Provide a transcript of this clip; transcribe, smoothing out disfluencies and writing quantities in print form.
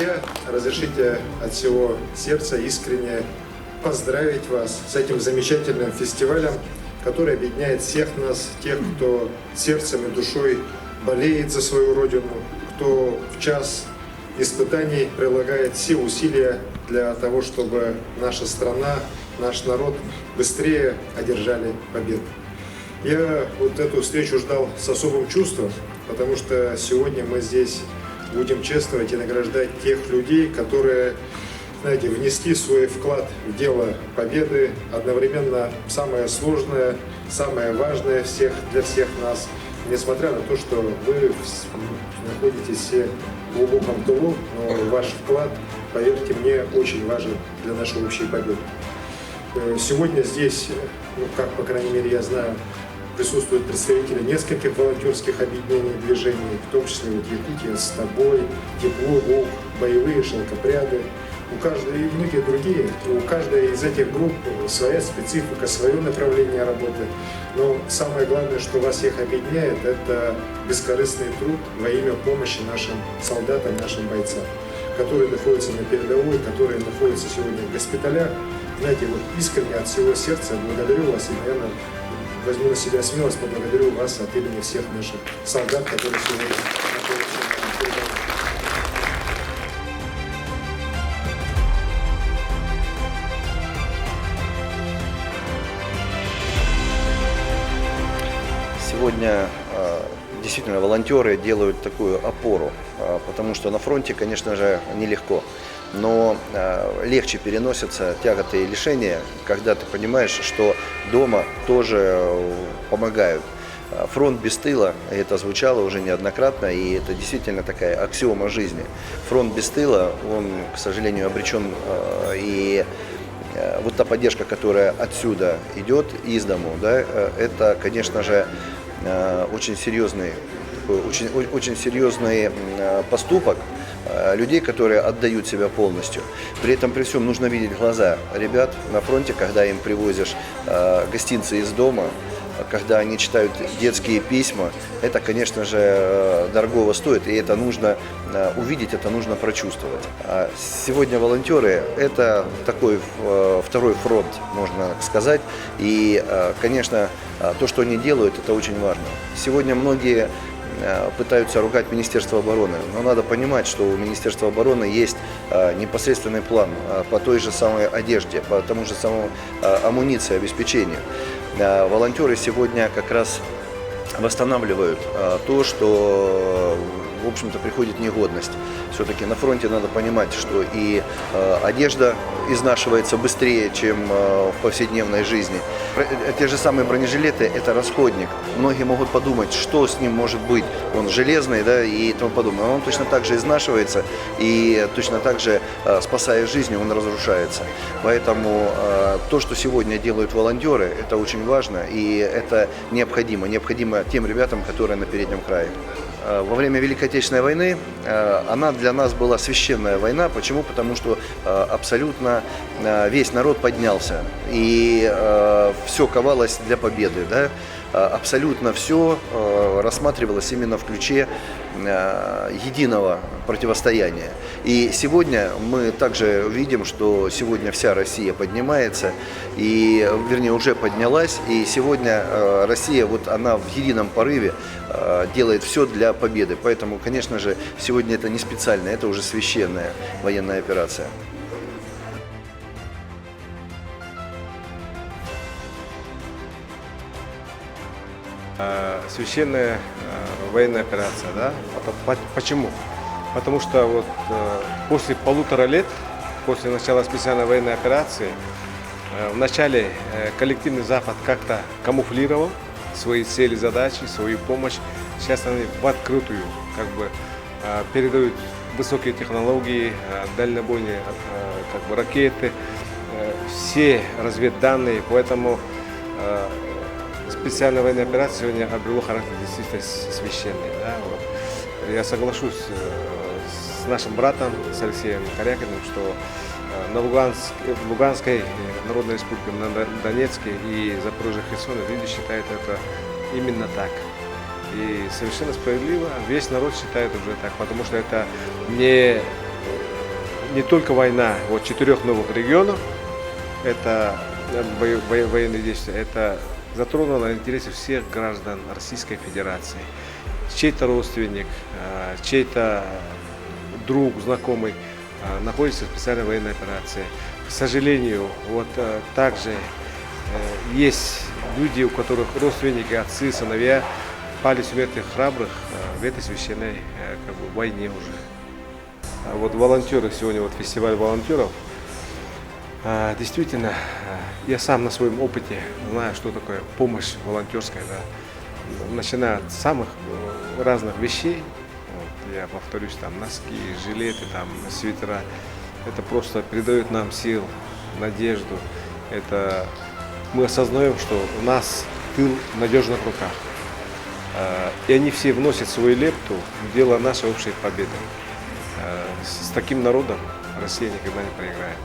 друзья, разрешите от всего сердца искренне поздравить вас с этим замечательным фестивалем, который объединяет всех нас, тех, кто сердцем и душой болеет за свою родину, кто в час испытаний прилагает все усилия для того, чтобы наша страна, наш народ быстрее одержали победу. Я вот эту встречу ждал с особым чувством, потому что сегодня мы здесь будем чествовать и награждать тех людей, которые, знаете, внесли свой вклад в дело победы, одновременно самое сложное, самое важное для всех нас, несмотря на то, что вы находитесь все в глубоком тылу, но ваш вклад, поверьте мне, очень важен для нашей общей победы. Сегодня здесь, как, по крайней мере, я знаю, присутствуют представители нескольких волонтерских объединений и движений, в том числе вот Якутия с тобой, Тепло, ВОК, Боевые, Шелкопряды. У каждой и многие другие, у каждой из этих групп своя специфика, свое направление работы. Но самое главное, что вас всех объединяет, это бескорыстный труд во имя помощи нашим солдатам, нашим бойцам, которые находятся на передовой, которые находятся сегодня в госпиталях. Знаете, вот искренне от всего сердца благодарю вас и, наверное, возьму на себя смелость, поблагодарю вас от имени всех наших солдат, которые сегодня находятся на передовой. Сегодня действительно волонтеры делают такую опору, потому что на фронте, конечно же, нелегко, но легче переносятся тяготы и лишения, когда ты понимаешь, что дома тоже помогают. Фронт без тыла, это звучало уже неоднократно, и это действительно такая аксиома жизни. Фронт без тыла, он, к сожалению, обречен, и вот та поддержка, которая отсюда идет, из дому, да, это, конечно же, очень серьезный поступок людей, которые отдают себя полностью. При этом, при всем, нужно видеть глаза ребят на фронте, когда им привозишь гостинцы из дома, когда они читают детские письма. Это, конечно же, дорогого стоит, и это нужно увидеть, это нужно прочувствовать. Сегодня волонтеры – это такой второй фронт, можно сказать. И, конечно, то, что они делают, это очень важно. Сегодня многие пытаются ругать Министерство обороны, но надо понимать, что у Министерства обороны есть непосредственный план по той же самой одежде, по тому же самому амуниции, обеспечению. Волонтеры сегодня как раз восстанавливают то, что, в общем-то, приходит в негодность. Все-таки на фронте надо понимать, что и одежда изнашивается быстрее, чем в повседневной жизни. Те же самые бронежилеты – это расходник. Многие могут подумать, что с ним может быть. Он железный, да, и тому подобное. Но он точно так же изнашивается, и точно так же, спасая жизнь, он разрушается. Поэтому то, что сегодня делают волонтеры, это очень важно, и это необходимо. Необходимо тем ребятам, которые на переднем крае. Во время Великой Отечественной войны она для нас была священная война. Почему? Потому что абсолютно весь народ поднялся, и все ковалось для победы. Да? Абсолютно все рассматривалось именно в ключе единого противостояния. И сегодня мы также видим, что сегодня вся Россия поднимается, и, вернее, уже поднялась, и сегодня Россия, вот она в едином порыве делает все для победы. Поэтому, конечно же, сегодня это не специально, это уже священная военная операция. Священная военная операция, да? Почему? Потому что вот после 1,5 лет, после начала специальной военной операции, вначале коллективный Запад как-то камуфлировал свои цели, задачи, свою помощь. Сейчас они в открытую как бы передают высокие технологии, дальнобойные как бы ракеты, все разведданные, поэтому специальная военная операция сегодня обрела характер действительно священный. Да? Вот. Я соглашусь с нашим братом, с Алексеем Корякиным, что в Луганской Народной Республике, на Донецке и Запорожье, Херсоне люди считают это именно так. И совершенно справедливо, весь народ считает уже так, потому что это не не только война, вот 4 новых регионов, это военные действия, это затронуло интересы всех граждан Российской Федерации. Чей-то родственник, чей-то друг, знакомый находится в специальной военной операции. К сожалению, вот также есть люди, у которых родственники, отцы, сыновья пали смертью храбрых в этой священной войне уже. А вот волонтеры, сегодня вот фестиваль волонтеров, действительно, я сам на своем опыте знаю, что такое помощь волонтерская, да, начиная от самых разных вещей. Вот, я повторюсь, там носки, жилеты, там свитера. Это просто придает нам сил, надежду. Это мы осознаем, что у нас тыл в надежных руках. И они все вносят свою лепту в дело нашей общей победы. С таким народом Россия никогда не проиграет.